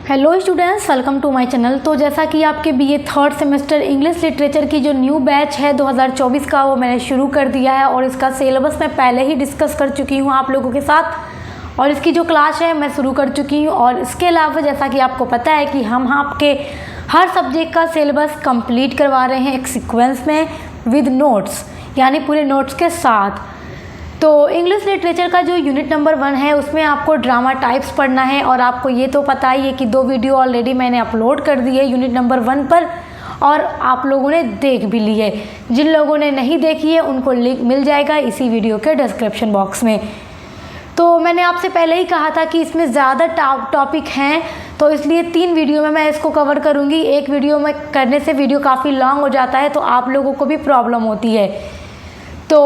Hello students, welcome to my channel. तो जैसा कि आपके BA third semester English literature की जो न्यू बैच है 2024 का, वो मैंने शुरू कर दिया है और इसका सिलेबस मैं पहले ही डिस्कस कर चुकी हूँ आप लोगों के साथ और इसकी जो क्लास है मैं शुरू कर चुकी हूँ। और इसके अलावा जैसा कि आपको पता है कि हम आपके हर सब्जेक्ट का सिलेबस कंप्लीट करवा रहे हैं एक सीक्वेंस में विद नोट्स, यानी पूरे नोट्स के साथ। तो इंग्लिश लिटरेचर का जो यूनिट नंबर 1 है उसमें आपको ड्रामा टाइप्स पढ़ना है और आपको ये तो पता ही है कि 2 वीडियो ऑलरेडी मैंने अपलोड कर दी है यूनिट नंबर 1 पर और आप लोगों ने देख भी ली है। जिन लोगों ने नहीं देखी है उनको लिंक मिल जाएगा इसी वीडियो के डिस्क्रिप्शन बॉक्स में। तो मैंने आपसे पहले ही कहा था कि इसमें ज़्यादा टॉपिक हैं, तो इसलिए 3 वीडियो में मैं इसको कवर करूँगी। एक वीडियो में करने से वीडियो काफ़ी लॉन्ग हो जाता है तो आप लोगों को भी प्रॉब्लम होती है। तो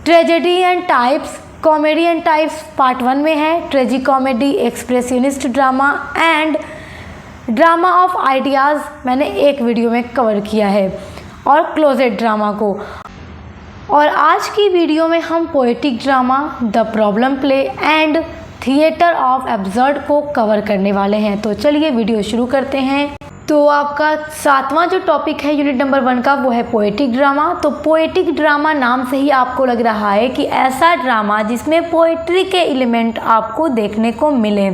tragedy and types, comedy and types part 1 में है, ट्रेजी comedy, expressionist drama and drama of ideas मैंने एक वीडियो में कवर किया है और क्लोजेट ड्रामा को। और आज की वीडियो में हम poetic drama, the problem play and theatre of absurd को कवर करने वाले हैं। तो चलिए वीडियो शुरू करते हैं। तो आपका 7वां जो टॉपिक है यूनिट नंबर 1 का वो है पोएटिक ड्रामा। तो पोएटिक ड्रामा नाम से ही आपको लग रहा है कि ऐसा ड्रामा जिसमें पोएट्री के एलिमेंट आपको देखने को मिले।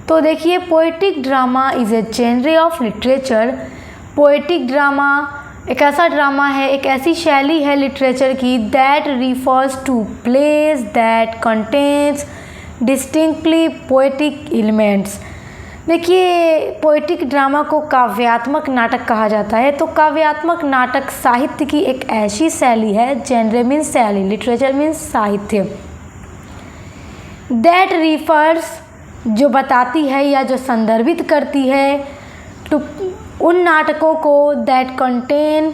तो देखिए, poetic drama is a genre of literature. Poetic drama एक ऐसा ड्रामा है, एक ऐसी शैली है लिटरेचर की that refers to plays that contains distinctly poetic elements. देखिए, पोएटिक ड्रामा को काव्यात्मक नाटक कहा जाता है। तो काव्यात्मक नाटक साहित्य की एक ऐसी शैली है, जेनर मीन्स शैली, लिटरेचर मीन्स साहित्य, दैट रिफर्स जो बताती है या जो संदर्भित करती है टू उन नाटकों को that contain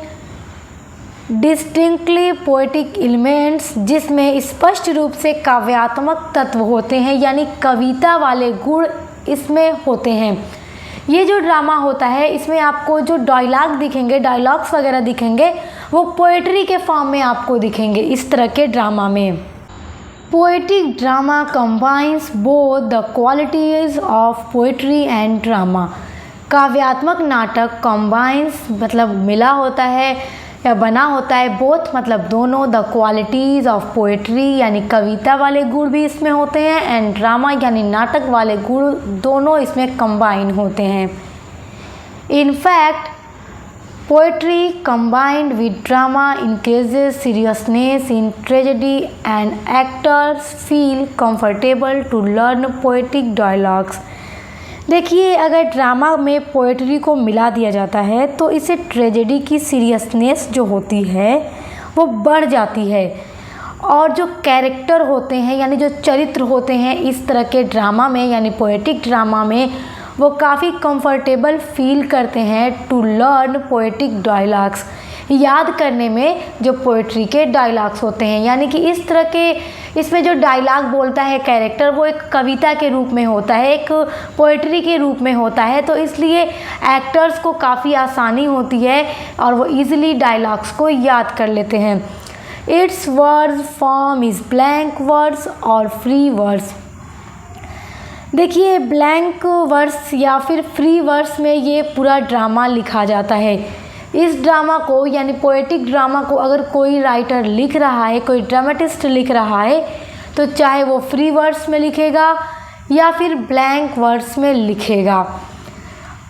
distinctly poetic elements, जिसमें स्पष्ट रूप से काव्यात्मक तत्व होते हैं, यानी कविता वाले गुण इसमें होते हैं। ये जो ड्रामा होता है इसमें आपको जो डायलॉग दिखेंगे, डायलॉग्स वगैरह दिखेंगे, वो पोएट्री के फॉर्म में आपको दिखेंगे इस तरह के ड्रामा में। Poetic drama combines both the qualities of poetry and drama. काव्यात्मक नाटक कंबाइंस मतलब मिला होता है या बना होता है, बोथ मतलब दोनों, द क्वालिटीज़ ऑफ पोएट्री यानी कविता वाले गुण भी इसमें होते हैं एंड ड्रामा यानी नाटक वाले गुण, दोनों इसमें कंबाइन होते हैं। In fact poetry combined with drama increases seriousness in tragedy and actors feel comfortable to learn poetic dialogues. देखिए, अगर ड्रामा में पोएट्री को मिला दिया जाता है तो इसे ट्रेजेडी की सीरियसनेस जो होती है वो बढ़ जाती है और जो कैरेक्टर होते हैं यानी जो चरित्र होते हैं इस तरह के ड्रामा में यानी पोएटिक ड्रामा में, वो काफ़ी कंफर्टेबल फील करते हैं टू लर्न पोएटिक डायलॉग्स, याद करने में जो पोएट्री के डायलॉग्स होते हैं। यानी कि इस तरह के इसमें जो डायलॉग बोलता है कैरेक्टर वो एक कविता के रूप में होता है, एक पोएट्री के रूप में होता है, तो इसलिए एक्टर्स को काफ़ी आसानी होती है और वो इजीली डायलॉग्स को याद कर लेते हैं। It's words form is blank words और फ्री वर्ड्स। देखिए, ब्लैंक वर्ड्स या फिर फ्री वर्ड्स में ये पूरा ड्रामा लिखा जाता है। इस ड्रामा को यानी पोएटिक ड्रामा को अगर कोई राइटर लिख रहा है, कोई ड्रामेटिस्ट लिख रहा है, तो चाहे वो फ्री वर्ड्स में लिखेगा या फिर ब्लैंक वर्ड्स में लिखेगा।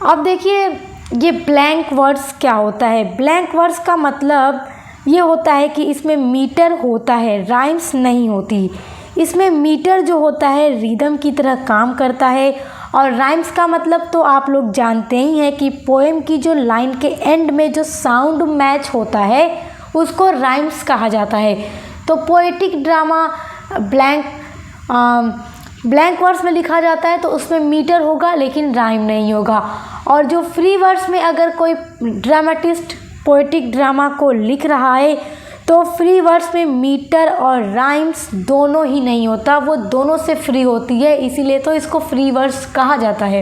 अब देखिए, ये ब्लैंक वर्ड्स क्या होता है। ब्लैंक वर्ड्स का मतलब ये होता है कि इसमें मीटर होता है, राइम्स नहीं होती। इसमें मीटर जो होता है रिदम की तरह काम करता है और राइम्स का मतलब तो आप लोग जानते ही हैं कि पोएम की जो लाइन के एंड में जो साउंड मैच होता है उसको राइम्स कहा जाता है। तो पोएटिक ड्रामा ब्लैंक वर्ड्स में लिखा जाता है तो उसमें मीटर होगा लेकिन राइम नहीं होगा। और जो फ्री वर्ड्स में अगर कोई ड्रामेटिस्ट पोएटिक ड्रामा को लिख रहा है तो फ्री वर्ड्स में मीटर और राइम्स दोनों ही नहीं होता, वो दोनों से फ्री होती है, इसीलिए तो इसको फ्री वर्ड्स कहा जाता है।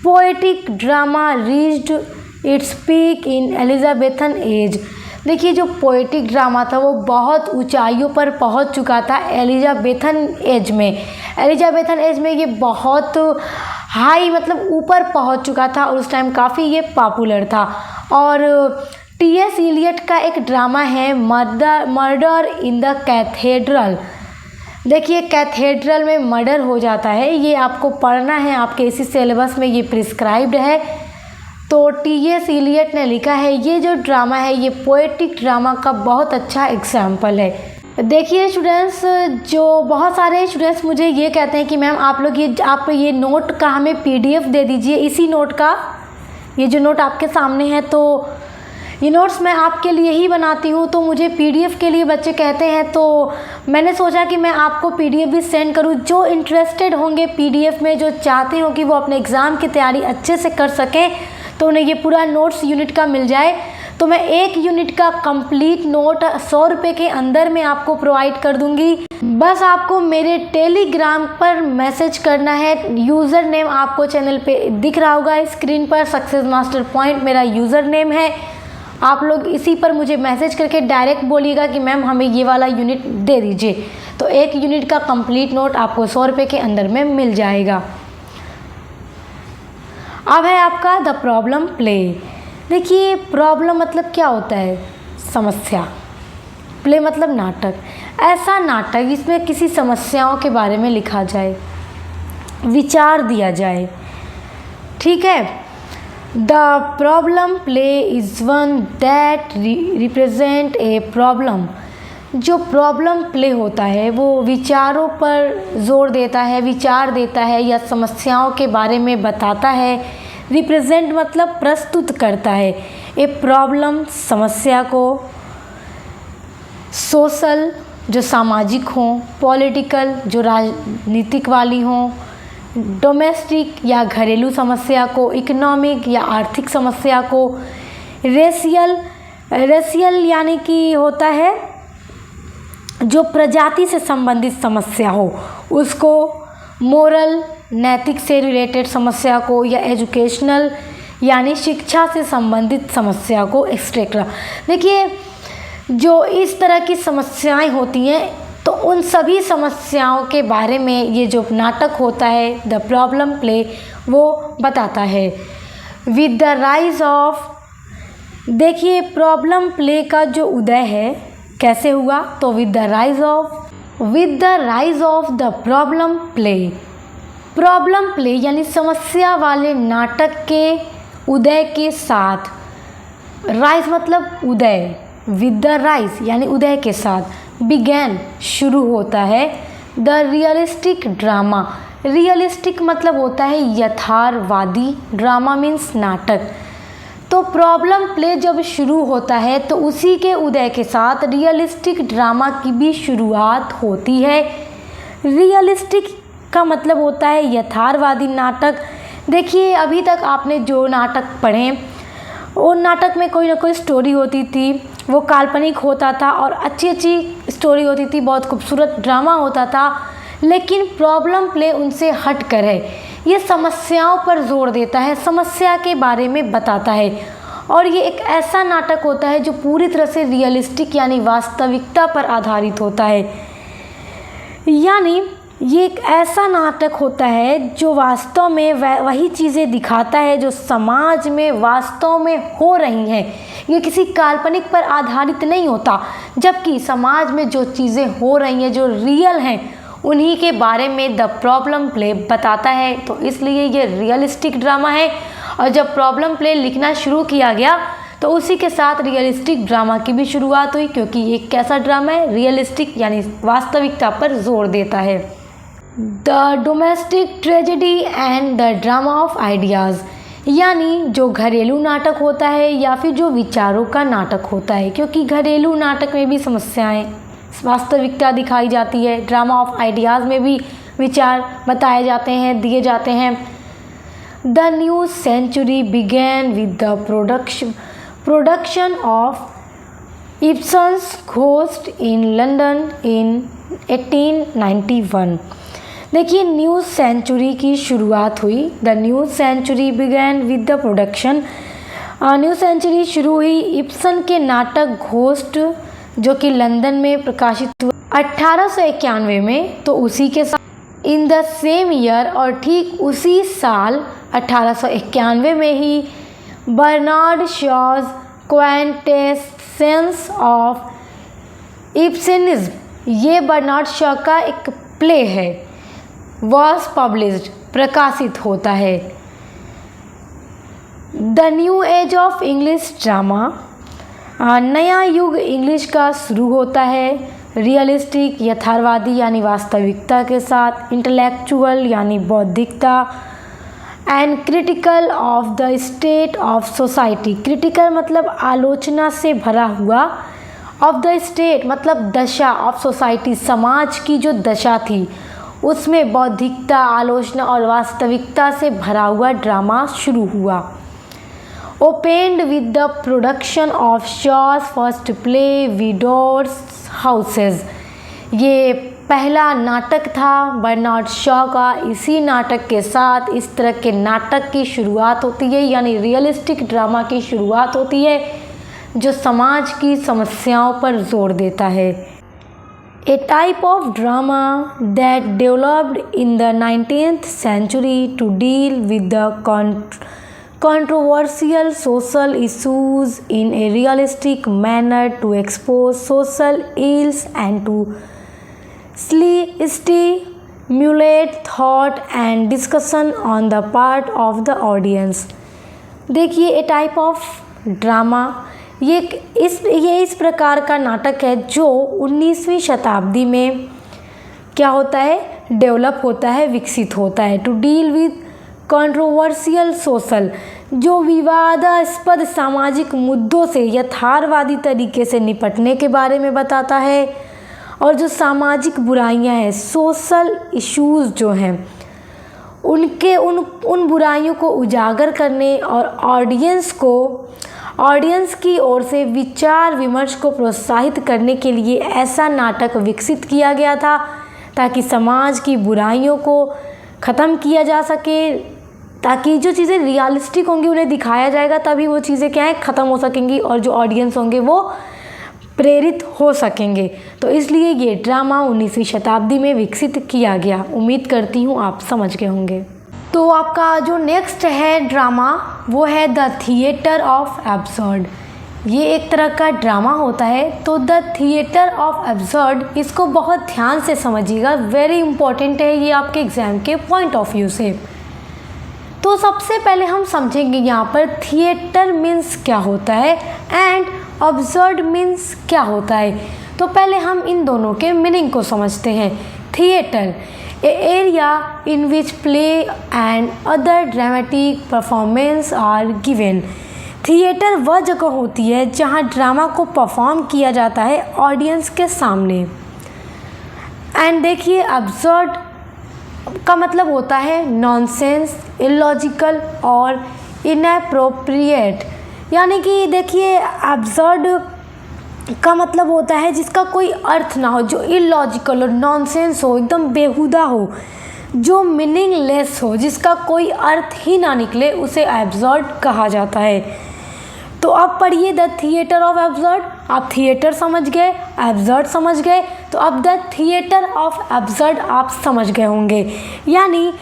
Poetic drama reached its peak in Elizabethan age. देखिए जो पोएटिक ड्रामा था वो बहुत ऊंचाइयों पर पहुंच चुका था एलिजाबेथन एज में। एलिजाबेथन एज में ये बहुत हाई मतलब ऊपर पहुंच चुका था और उस टाइम काफ़ी ये पॉपुलर था। और टी.एस. इलियट का एक ड्रामा है मर्डर इन द कैथेड्रल। देखिए कैथेड्रल में मर्डर हो जाता है, ये आपको पढ़ना है, आपके इसी सिलेबस में ये प्रिस्क्राइब्ड है। तो टी.एस. इलियट ने लिखा है ये जो ड्रामा है ये पोएटिक ड्रामा का बहुत अच्छा एग्जाम्पल है। देखिए स्टूडेंट्स, जो बहुत सारे स्टूडेंट्स मुझे ये कहते हैं कि मैम आप ये नोट का हमें PDF दे दीजिए, इसी नोट का, ये जो नोट आपके सामने है तो ये नोट्स मैं आपके लिए ही बनाती हूँ, तो मुझे PDF के लिए बच्चे कहते हैं, तो मैंने सोचा कि मैं आपको PDF भी सेंड करूँ। जो इंटरेस्टेड होंगे PDF में, जो चाहते हो कि वो अपने एग्ज़ाम की तैयारी अच्छे से कर सकें, तो उन्हें ये पूरा नोट्स यूनिट का मिल जाए, तो मैं एक यूनिट का कंप्लीट नोट 100 रुपये के अंदर में आपको प्रोवाइड कर दूंगी। बस आपको मेरे टेलीग्राम पर मैसेज करना है। यूज़र नेम आपको चैनल पे दिख रहा होगा स्क्रीन पर, सक्सेस मास्टर पॉइंट मेरा यूज़र नेम है। आप लोग इसी पर मुझे मैसेज करके डायरेक्ट बोलिएगा कि मैम हमें ये वाला यूनिट दे दीजिए, तो एक यूनिट का कंप्लीट नोट आपको 100 रुपये के अंदर में मिल जाएगा। अब है आपका द प्रॉब्लम प्ले। देखिए प्रॉब्लम मतलब क्या होता है? समस्या। प्ले मतलब नाटक। ऐसा नाटक जिसमें किसी समस्याओं के बारे में लिखा जाए, विचार दिया जाए, ठीक है। The problem play is one that represent a problem. जो प्रॉब्लम प्ले होता है वो विचारों पर जोर देता है, विचार देता है या समस्याओं के बारे में बताता है। रिप्रेजेंट मतलब प्रस्तुत करता है। ए प्रॉब्लम समस्या को, सोशल जो सामाजिक हों, पॉलिटिकल जो राजनीतिक वाली हों, डोमेस्टिक या घरेलू समस्या को, इकोनॉमिक या आर्थिक समस्या को, रेशियल यानी कि होता है जो प्रजाति से संबंधित समस्या हो उसको, मोरल नैतिक से रिलेटेड समस्या को, या एजुकेशनल यानी शिक्षा से संबंधित समस्या को, एक्सेट्रा। देखिए जो इस तरह की समस्याएं होती हैं तो उन सभी समस्याओं के बारे में ये जो नाटक होता है द प्रॉब्लम प्ले वो बताता है। विद द राइज ऑफ, देखिए प्रॉब्लम प्ले का जो उदय है कैसे हुआ, तो with the rise of the problem play. Problem play यानी समस्या वाले नाटक के उदय के साथ, राइज मतलब उदय, विद द राइज यानी उदय के साथ, बिगैन शुरू होता है द रियलिस्टिक ड्रामा। रियलिस्टिक मतलब होता है यथार्थवादी, ड्रामा मीन्स नाटक। तो प्रॉब्लम प्ले जब शुरू होता है तो उसी के उदय के साथ रियलिस्टिक ड्रामा की भी शुरुआत होती है। रियलिस्टिक का मतलब होता है यथार्थवादी नाटक। देखिए अभी तक आपने जो नाटक पढ़े वो नाटक में कोई ना कोई स्टोरी होती थी, वो काल्पनिक होता था और अच्छी स्टोरी होती थी, बहुत खूबसूरत ड्रामा होता था। लेकिन प्रॉब्लम प्ले उनसे हट कर है, ये समस्याओं पर जोर देता है, समस्या के बारे में बताता है। और ये एक ऐसा नाटक होता है जो पूरी तरह से रियलिस्टिक यानी वास्तविकता पर आधारित होता है। यानी ये एक ऐसा नाटक होता है जो वास्तव में वही चीज़ें दिखाता है जो समाज में वास्तव में हो रही हैं। ये किसी काल्पनिक पर आधारित नहीं होता, जबकि समाज में जो चीज़ें हो रही हैं जो रियल हैं उन्हीं के बारे में द प्रॉब्लम प्ले बताता है। तो इसलिए ये रियलिस्टिक ड्रामा है। और जब प्रॉब्लम प्ले लिखना शुरू किया गया तो उसी के साथ रियलिस्टिक ड्रामा की भी शुरुआत हुई, क्योंकि ये कैसा ड्रामा है, रियलिस्टिक यानी वास्तविकता पर जोर देता है। The domestic tragedy and the drama of ideas, यानी जो घरेलू नाटक होता है या फिर जो विचारों का नाटक होता है, क्योंकि घरेलू नाटक में भी समस्याएं, वास्तविकता दिखाई जाती है। ड्रामा ऑफ आइडियाज़ में भी विचार बताए जाते हैं, दिए जाते हैं। The new century began with the production of Ibsen's ghost in London in 1891। देखिए न्यू सेंचुरी की शुरुआत हुई, the new century began with the production new century शुरू हुई इब्सन के नाटक घोस्ट, जो कि लंदन में प्रकाशित हुआ 1891 में। तो उसी के साथ इन द सेम ईयर, और ठीक उसी साल 1891 में ही बर्नार्ड शॉज क्वांटेसेंस ऑफ इब्सेनिज्म, ये बर्नार्ड शॉ का एक प्ले है, वॉज पब्लिश्ड, प्रकाशित होता है। The new age of English drama, नया युग इंग्लिश का शुरू होता है। रियलिस्टिक, यथार्थवादी यानी वास्तविकता के साथ, इंटेलेक्चुअल यानी बौद्धिकता, and critical of the state of society. Critical मतलब आलोचना से भरा हुआ, ऑफ द स्टेट मतलब दशा, ऑफ सोसाइटी समाज की जो दशा थी उसमें बौद्धिकता, आलोचना और वास्तविकता से भरा हुआ ड्रामा शुरू हुआ। Opened with the production of Shaw's first play widowers houses, ये पहला नाटक था बर्नार्ड शॉ का। इसी नाटक के साथ इस तरह के नाटक की शुरुआत होती है, यानी रियलिस्टिक ड्रामा की शुरुआत होती है जो समाज की समस्याओं पर जोर देता है। A type of drama that developed in the 19th century to deal with the controversial social issues in a realistic manner, to expose social ills and to stimulate thought and discussion on the part of the audience। देखिए, ए type of drama, ये इस प्रकार का नाटक है जो 19वीं शताब्दी में क्या होता है, डेवलप होता है, विकसित होता है। To deal with controversial social, जो विवादास्पद सामाजिक मुद्दों से यथार्थवादी तरीके से निपटने के बारे में बताता है, और जो सामाजिक बुराइयां हैं, सोशल इश्यूज जो हैं, उनके उन बुराइयों को उजागर करने और ऑडियंस की ओर से विचार विमर्श को प्रोत्साहित करने के लिए ऐसा नाटक विकसित किया गया था, ताकि समाज की बुराइयों को ख़त्म किया जा सके, ताकि जो चीज़ें रियलिस्टिक होंगी उन्हें दिखाया जाएगा, तभी वो चीज़ें क्या है, ख़त्म हो सकेंगी, और जो ऑडियंस होंगे वो प्रेरित हो सकेंगे। तो इसलिए ये ड्रामा 19वीं शताब्दी में विकसित किया गया। उम्मीद करती हूँ आप समझ गए होंगे। तो आपका जो नेक्स्ट है ड्रामा वो है द थिएटर ऑफ एब्सर्ड। ये एक तरह का ड्रामा होता है। तो द थिएटर ऑफ एब्सर्ड, इसको बहुत ध्यान से समझिएगा, वेरी इंपॉर्टेंट है ये आपके एग्ज़ाम के पॉइंट ऑफ व्यू से। तो सबसे पहले हम समझेंगे यहाँ पर थिएटर मीन्स क्या होता है एंड ऑब्जर्व मीन्स क्या होता है। तो पहले हम इन दोनों के मीनिंग को समझते हैं। Theatre, a area in which play and other dramatic performance are given. Theatre वह जगह होती है जहाँ ड्रामा को परफॉर्म किया जाता है ऑडियंस के सामने। एंड देखिए, अब्सर्ड का मतलब होता है नॉनसेंस, इलॉजिकल और इनएप्रोप्रिएट। यानी कि देखिए, अब्सर्ड का मतलब होता है जिसका कोई अर्थ ना हो, जो इलॉजिकल और नॉनसेंस हो, एकदम बेहुदा हो, जो मीनिंगलेस हो, जिसका कोई अर्थ ही ना निकले, उसे एब्सर्ड कहा जाता है। तो अब पढ़िए द थिएटर ऑफ एब्सर्ड। आप थिएटर समझ गए, एब्सर्ड समझ गए, तो अब द थिएटर ऑफ एब्सर्ड आप समझ गए होंगे। यानी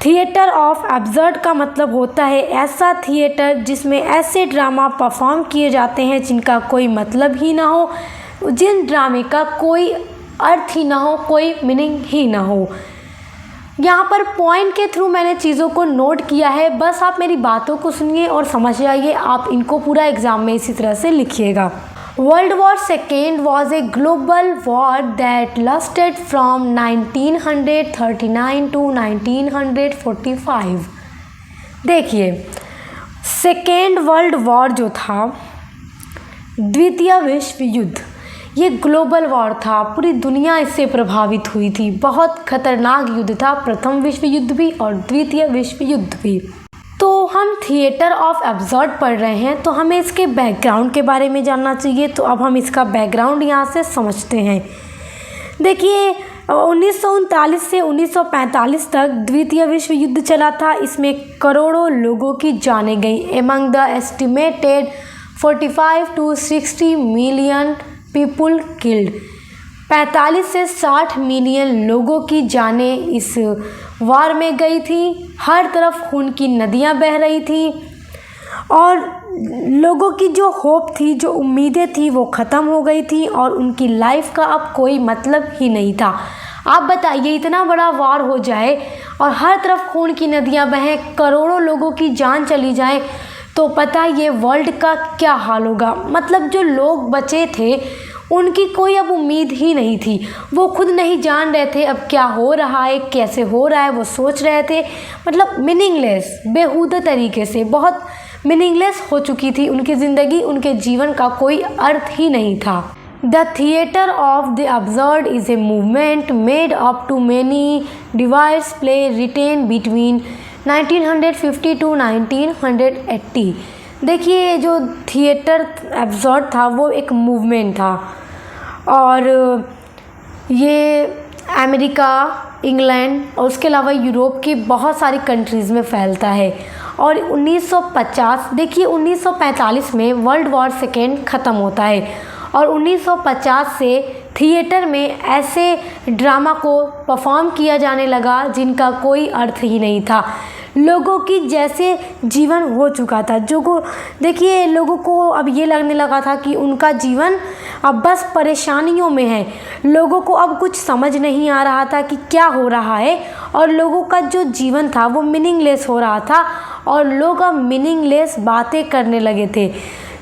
थिएटर ऑफ एब्सर्ड का मतलब होता है ऐसा थिएटर जिसमें ऐसे ड्रामा परफॉर्म किए जाते हैं जिनका कोई मतलब ही ना हो, जिन ड्रामे का कोई अर्थ ही ना हो, कोई मीनिंग ही ना हो। यहाँ पर पॉइंट के थ्रू मैंने चीज़ों को नोट किया है, बस आप मेरी बातों को सुनिए और समझ जाइए। आप इनको पूरा एग्ज़ाम में इसी तरह से लिखिएगा। World War II was a global war that lasted from 1939 to 1945। देखिए, सेकेंड वर्ल्ड वॉर जो था, द्वितीय विश्व युद्ध, ये ग्लोबल वॉर था, पूरी दुनिया इससे प्रभावित हुई थी। बहुत खतरनाक युद्ध था, प्रथम विश्व युद्ध भी और द्वितीय विश्व युद्ध भी। तो हम थिएटर ऑफ एब्सर्ड पढ़ रहे हैं, तो हमें इसके बैकग्राउंड के बारे में जानना चाहिए। तो अब हम इसका बैकग्राउंड यहाँ से समझते हैं। देखिए, 1939 से 1945 तक द्वितीय विश्व युद्ध चला था। इसमें करोड़ों लोगों की जानें गई। Among the estimated 45 to 60 million people killed. 45 से 60 मिलियन लोगों की जानें इस वार में गई थी। हर तरफ खून की नदियां बह रही थी और लोगों की जो होप थी, जो उम्मीदें थी, वो ख़त्म हो गई थी और उनकी लाइफ का अब कोई मतलब ही नहीं था। आप बताइए, इतना बड़ा वार हो जाए और हर तरफ खून की नदियां बहें, करोड़ों लोगों की जान चली जाए, तो पता ये वर्ल्ड का क्या हाल होगा। मतलब जो लोग बचे थे उनकी कोई अब उम्मीद ही नहीं थी। वो खुद नहीं जान रहे थे अब क्या हो रहा है, कैसे हो रहा है। वो सोच रहे थे, मतलब मीनिंगलेस, बेहुदा तरीके से, बहुत मीनिंगलेस हो चुकी थी उनकी ज़िंदगी। उनके जीवन का कोई अर्थ ही नहीं था। The theatre of the absurd is a movement made up to many device play written between 1950 to 1980। देखिए, जो थिएटर एब्सर्ड था वो एक मूवमेंट था और ये अमेरिका, इंग्लैंड और उसके अलावा यूरोप की बहुत सारी कंट्रीज़ में फैलता है। और 1950, देखिए 1945 में वर्ल्ड वॉर सेकेंड ख़त्म होता है और 1950 से थिएटर में ऐसे ड्रामा को परफॉर्म किया जाने लगा जिनका कोई अर्थ ही नहीं था। लोगों की जैसे जीवन हो चुका था, जो को देखिए लोगों को अब ये लगने लगा था कि उनका जीवन अब बस परेशानियों में है। लोगों को अब कुछ समझ नहीं आ रहा था कि क्या हो रहा है और लोगों का जो जीवन था वो मीनिंगलेस हो रहा था और लोग अब मीनिंगलेस बातें करने लगे थे,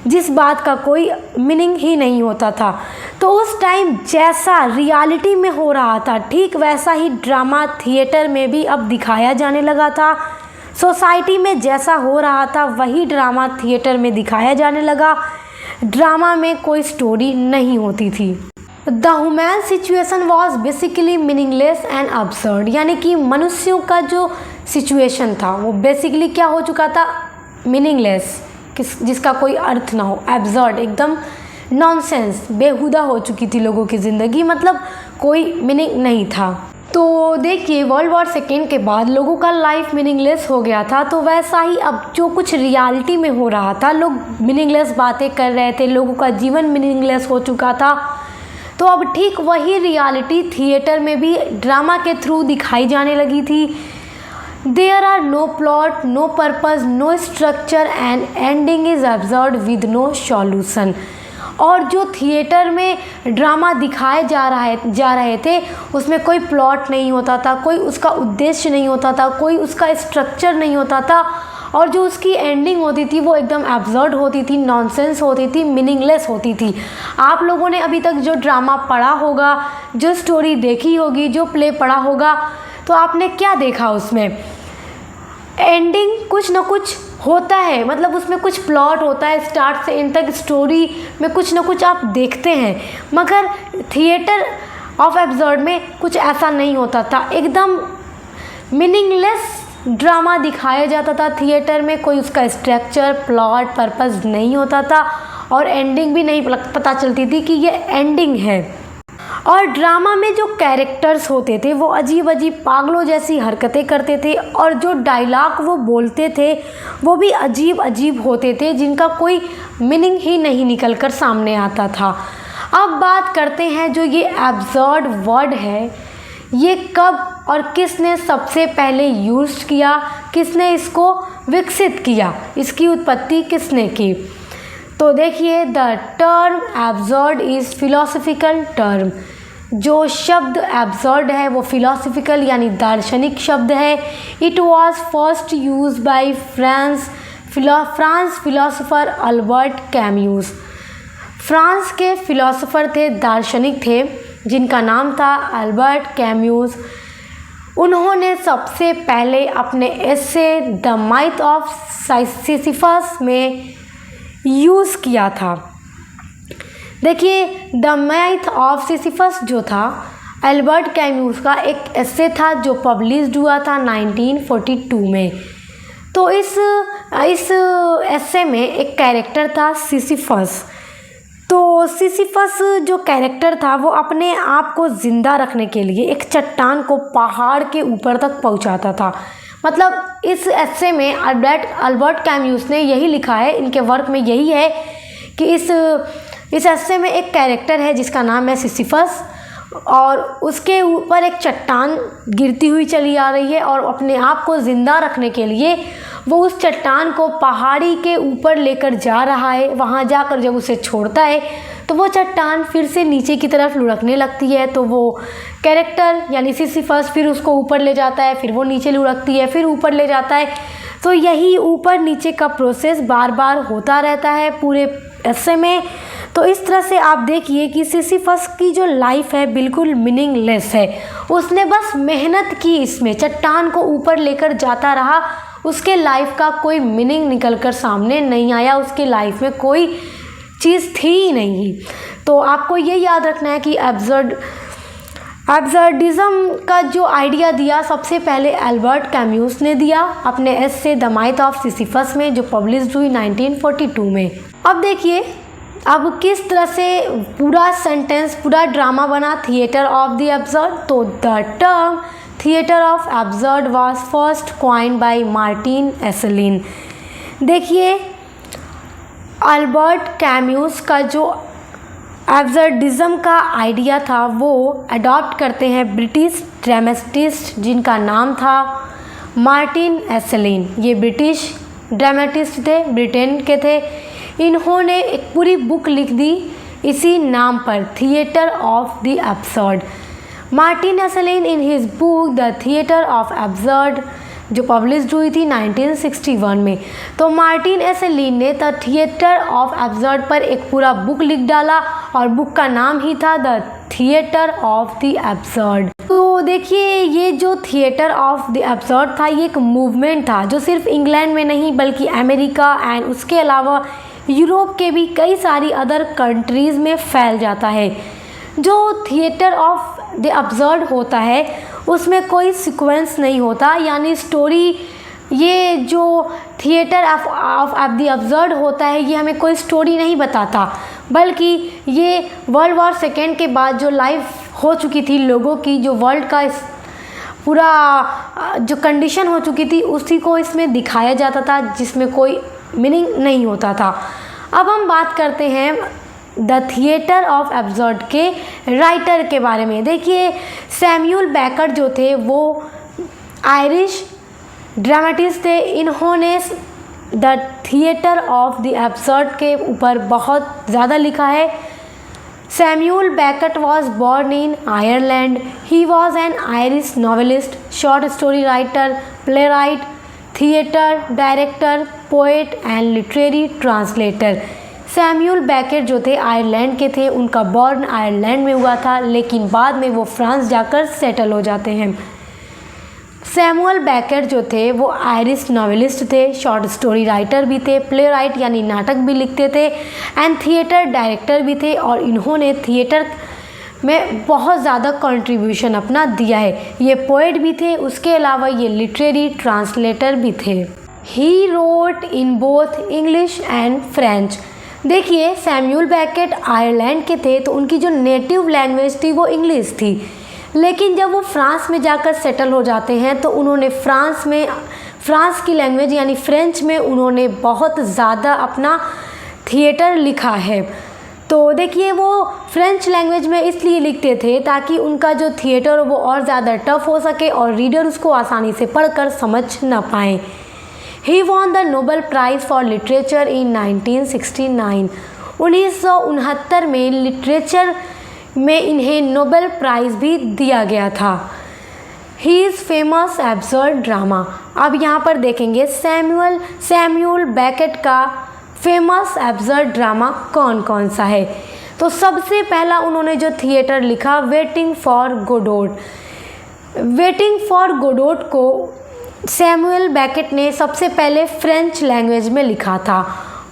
जिस बात का कोई मीनिंग ही नहीं होता था। तो उस टाइम जैसा रियलिटी में हो रहा था, ठीक वैसा ही ड्रामा थिएटर में भी अब दिखाया जाने लगा था। सोसाइटी में जैसा हो रहा था वही ड्रामा थिएटर में दिखाया जाने लगा। ड्रामा में कोई स्टोरी नहीं होती थी। The human situation was basically meaningless and absurd, यानी कि मनुष्यों का जो सिचुएशन था वो बेसिकली क्या हो चुका था, मीनिंगलेस, जिसका कोई अर्थ ना हो, एब्सर्ड, एकदम नॉनसेंस, बेहुदा हो चुकी थी लोगों की ज़िंदगी, मतलब कोई मीनिंग नहीं था। तो देखिए, वर्ल्ड वॉर सेकेंड के बाद लोगों का लाइफ मीनिंगलेस हो गया था, तो वैसा ही अब जो कुछ रियलिटी में हो रहा था, लोग मीनिंगलेस बातें कर रहे थे, लोगों का जीवन मीनिंगलेस हो चुका था। तो अब ठीक वही रियलिटी थिएटर में भी ड्रामा के थ्रू दिखाई जाने लगी थी। There are no plot, no purpose, no structure and ending is absurd with no solution. और जो थिएटर में ड्रामा दिखाए जा रहे थे उसमें कोई प्लॉट नहीं होता था, कोई उसका उद्देश्य नहीं होता था, कोई उसका स्ट्रक्चर नहीं होता था और जो उसकी एंडिंग होती थी वो एकदम एब्सर्ड होती थी, नॉनसेंस होती थी, मीनिंगलेस होती थी। आप लोगों ने अभी तक जो ड्रामा पढ़ा होगा, जो स्टोरी देखी होगी, जो प्ले पढ़ा होगा, तो आपने क्या देखा उसमें? एंडिंग कुछ ना कुछ होता है, मतलब उसमें कुछ प्लॉट होता है, स्टार्ट से एंड तक स्टोरी में कुछ ना कुछ आप देखते हैं। मगर थिएटर ऑफ एब्सर्ड में कुछ ऐसा नहीं होता था, एकदम मीनिंगलेस ड्रामा दिखाया जाता था थिएटर में। कोई उसका स्ट्रक्चर, प्लॉट, पर्पस नहीं होता था और एंडिंग भी नहीं पता चलती थी कि ये एंडिंग है। और ड्रामा में जो कैरेक्टर्स होते थे वो अजीब अजीब पागलों जैसी हरकतें करते थे और जो डायलॉग वो बोलते थे वो भी अजीब अजीब होते थे, जिनका कोई मीनिंग ही नहीं निकल कर सामने आता था। अब बात करते हैं जो ये एब्सर्ड वर्ड है, ये कब और किसने सबसे पहले यूज़ किया, किसने इसको विकसित किया, इसकी उत्पत्ति किसने की? तो देखिए, the term absurd is philosophical term. जो शब्द एब्सर्ड है वो फिलोसफिकल यानी दार्शनिक शब्द है। It was first use by France philosopher Albert Camus. France के फिलोसोफर थे, दार्शनिक थे, जिनका नाम था अल्बर्ट कैम्यूस। उन्होंने सबसे पहले अपने एसे द माइथ ऑफ सिसिफस में यूज़ किया था। देखिए, द माइथ ऑफ सिसिफस जो था अल्बर्ट कैम्यूस का एक एसे था जो पब्लिश्ड हुआ था 1942 में। तो इस एसे में एक कैरेक्टर था सिसिफस। तो सिसिफस जो कैरेक्टर था वो अपने आप को ज़िंदा रखने के लिए एक चट्टान को पहाड़ के ऊपर तक पहुंचाता था। मतलब इस एस्से में अल्बर्ट कैम्यूस ने यही लिखा है, इनके वर्क में यही है कि इस एस्से में एक कैरेक्टर है जिसका नाम है सिसिफस, और उसके ऊपर एक चट्टान गिरती हुई चली आ रही है और अपने आप को ज़िंदा रखने के लिए वो उस चट्टान को पहाड़ी के ऊपर लेकर जा रहा है। वहाँ जाकर जब उसे छोड़ता है तो वो चट्टान फिर से नीचे की तरफ लुढ़कने लगती है। तो वो कैरेक्टर यानी सिसिफस फिर उसको ऊपर ले जाता है, फिर वो नीचे लुढ़कती है, फिर ऊपर ले जाता है। तो यही ऊपर नीचे का प्रोसेस बार बार होता रहता है पूरे एस्से में। तो इस तरह से आप देखिए कि सिसिफस की जो लाइफ है बिल्कुल मीनिंगलेस है। उसने बस मेहनत की, इसमें चट्टान को ऊपर लेकर जाता रहा, उसके लाइफ का कोई मीनिंग निकल कर सामने नहीं आया, उसकी लाइफ में कोई चीज़ थी ही नहीं। तो आपको ये याद रखना है कि एब्सर्डिज्म का जो आइडिया दिया सबसे पहले अल्बर्ट कैम्यूस ने दिया अपने एस्से द माइथ ऑफ सिसिफस में, जो पब्लिश हुई 1942 में। अब देखिए अब किस तरह से पूरा सेंटेंस, पूरा ड्रामा बना थिएटर ऑफ द एब्सर्ड। तो the term theatre of absurd was first coined by Martin Esslin. देखिए अल्बर्ट कैम्यूस का जो एब्सर्डिज्म का आइडिया था वो अडॉप्ट करते हैं ब्रिटिश ड्रामेटिस्ट जिनका नाम था मार्टिन एसेलिन। ये ब्रिटिश ड्रामेटिस्ट थे, ब्रिटेन के थे। इन्होंने एक पूरी बुक लिख दी इसी नाम पर, theatre of the absurd. Martin Esslin in his book the theatre of absurd, जो पब्लिश हुई थी 1961 में। तो मार्टिन एसेलिन ने द थिएटर ऑफ एब्सर्ड पर एक पूरा बुक लिख डाला और बुक का नाम ही था the theatre of the absurd. तो देखिए ये जो थिएटर ऑफ द एब्सर्ड था ये एक मूवमेंट था जो सिर्फ इंग्लैंड में नहीं बल्कि अमेरिका एंड उसके अलावा यूरोप के भी कई सारी अदर कंट्रीज़ में फैल जाता है। जो थिएटर ऑफ द एब्सर्ड होता है उसमें कोई सीक्वेंस नहीं होता, यानी स्टोरी, ये जो थिएटर ऑफ द एब्सर्ड होता है ये हमें कोई स्टोरी नहीं बताता, बल्कि ये वर्ल्ड वॉर सेकेंड के बाद जो लाइफ हो चुकी थी लोगों की, जो वर्ल्ड का पूरा जो कंडीशन हो चुकी थी उसी को इसमें दिखाया जाता था, जिसमें कोई मीनिंग नहीं होता था। अब हम बात करते हैं द थिएटर ऑफ एब्सर्ड के राइटर के बारे में। देखिए सैमुअल बेकेट जो थे वो आयरिश ड्रामेटिस्ट थे। इन्होंने the theatre of the absurd के ऊपर बहुत ज़्यादा लिखा है। Samuel Beckett was born in Ireland. He was an Irish novelist, short story writer, play right, theatre director, poet and literary translator. Samuel Beckett जो थे आयरलैंड के थे, उनका बॉर्न आयरलैंड में हुआ था लेकिन बाद में वो फ्रांस जाकर सेटल हो जाते हैं। सैमुअल बेकेट जो थे वो आयरिश नॉवेलिस्ट थे, शॉर्ट स्टोरी राइटर भी थे, प्ले राइट यानी नाटक भी लिखते थे एंड थिएटर डायरेक्टर भी थे, और इन्होंने थिएटर में बहुत ज़्यादा कंट्रीब्यूशन अपना दिया है। ये पोएट भी थे, उसके अलावा ये लिटरेरी ट्रांसलेटर भी थे। He wrote in both English and French. देखिए सैमुअल बेकेट आयरलैंड के थे तो उनकी जो नेटिव लैंग्वेज थी वो इंग्लिश थी, लेकिन जब वो फ्रांस में जाकर सेटल हो जाते हैं तो उन्होंने फ्रांस की लैंग्वेज यानी फ्रेंच में उन्होंने बहुत ज़्यादा अपना थिएटर लिखा है। तो देखिए वो फ्रेंच लैंग्वेज में इसलिए लिखते थे ताकि उनका जो थिएटर वो और ज़्यादा टफ हो सके और रीडर उसको आसानी से पढ़कर समझ ना पाए। He won the Nobel prize for literature in 1969। 1969 में लिटरेचर में इन्हें नोबेल प्राइज़ भी दिया गया था। He is famous absurd drama. अब यहाँ पर देखेंगे सैमुअल बेकेट का फेमस एब्सर्ड ड्रामा कौन कौन सा है। तो सबसे पहला उन्होंने जो थिएटर लिखा waiting for Godot. Waiting for Godot को सैमुअल बेकेट ने सबसे पहले फ्रेंच लैंग्वेज में लिखा था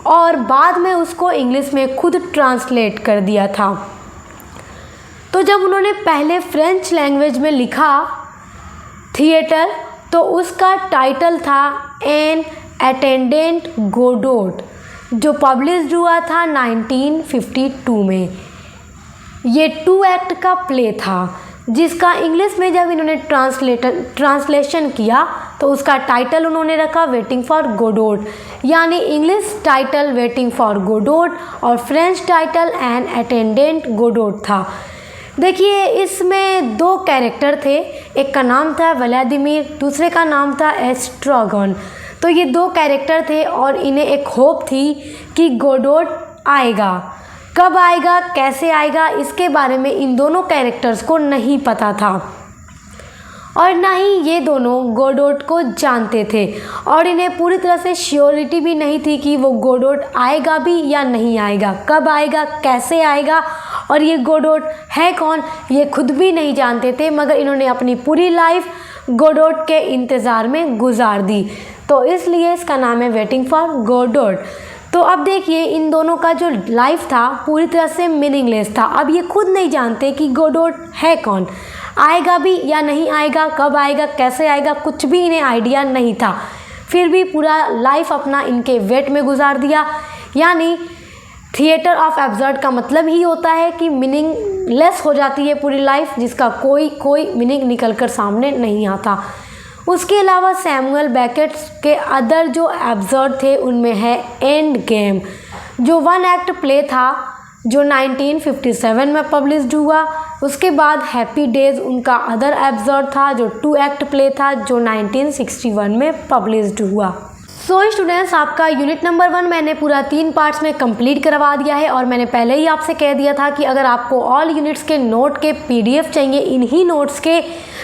और बाद में उसको इंग्लिश में खुद ट्रांसलेट कर दिया था। तो जब उन्होंने पहले फ्रेंच लैंग्वेज में लिखा थिएटर तो उसका टाइटल था एन अटेंडेंट गोडोट। जो पब्लिश हुआ था 1952 में। ये 2 एक्ट का प्ले था जिसका इंग्लिश में जब इन्होंने ट्रांसलेशन किया तो उसका टाइटल उन्होंने रखा वेटिंग फॉर गोडोट, यानी English title waiting for Godot और French title en attendant Godot था। देखिए इसमें 2 कैरेक्टर थे, एक का नाम था व्लादिमीर, दूसरे का नाम था एस्ट्रागन। तो ये 2 कैरेक्टर थे और इन्हें एक होप थी कि गोडोट आएगा। कब आएगा, कैसे आएगा, इसके बारे में इन दोनों कैरेक्टर्स को नहीं पता था और ना ही ये दोनों गोडोट को जानते थे और इन्हें पूरी तरह से श्योरिटी भी नहीं थी कि वो गोडोट आएगा भी या नहीं आएगा, कब आएगा, कैसे आएगा और ये गोडोट है कौन, ये खुद भी नहीं जानते थे। मगर इन्होंने अपनी पूरी लाइफ गोडोट के इंतज़ार में गुजार दी, तो इसलिए इसका नाम है वेटिंग फॉर गोडोट। तो अब देखिए इन दोनों का जो लाइफ था पूरी तरह से मीनिंगलेस था। अब ये खुद नहीं जानते कि गोडोट है कौन, आएगा भी या नहीं आएगा, कब आएगा, कैसे आएगा, कुछ भी इन्हें आइडिया नहीं था। फिर भी पूरा लाइफ अपना इनके वेट में गुजार दिया। यानी थिएटर ऑफ एब्सर्ड का मतलब ही होता है कि मीनिंगलेस हो जाती है पूरी लाइफ, जिसका कोई मीनिंग निकल कर सामने नहीं आता। उसके अलावा सैमुअल बेकेट के अदर जो एब्सर्ड थे उनमें है एंड गेम, जो 1 एक्ट प्ले था जो 1957 में पब्लिश्ड हुआ। उसके बाद हैप्पी डेज उनका अदर एब्सर्ड था जो 2 एक्ट प्ले था जो 1961 में पब्लिश्ड हुआ। सो स्टूडेंट्स, आपका यूनिट नंबर 1 मैंने पूरा 3 पार्ट्स में कंप्लीट करवा दिया है और मैंने पहले ही आपसे कह दिया था कि अगर आपको ऑल यूनिट्स के नोट के PDF चाहिए इन्हीं नोट्स के,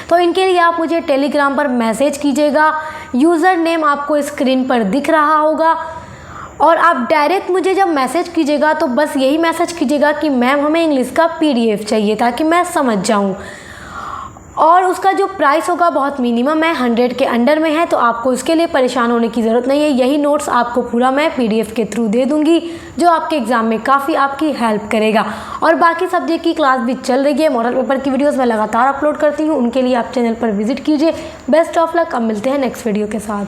तो इनके लिए आप मुझे टेलीग्राम पर मैसेज कीजिएगा। यूज़र नेम आपको स्क्रीन पर दिख रहा होगा और आप डायरेक्ट मुझे जब मैसेज कीजिएगा तो बस यही मैसेज कीजिएगा कि मैम हमें इंग्लिश का PDF चाहिए, ताकि मैं समझ जाऊँ। और उसका जो प्राइस होगा बहुत मिनिमम है, 100 के अंडर में है, तो आपको इसके लिए परेशान होने की ज़रूरत नहीं है। यही नोट्स आपको पूरा मैं PDF के थ्रू दे दूंगी, जो आपके एग्ज़ाम में काफ़ी आपकी हेल्प करेगा। और बाकी सब्जेक्ट की क्लास भी चल रही है, मॉडल पेपर की वीडियोस मैं लगातार अपलोड करती हूँ, उनके लिए आप चैनल पर विजिट कीजिए। बेस्ट ऑफ लक, अब मिलते हैं नेक्स्ट वीडियो के साथ।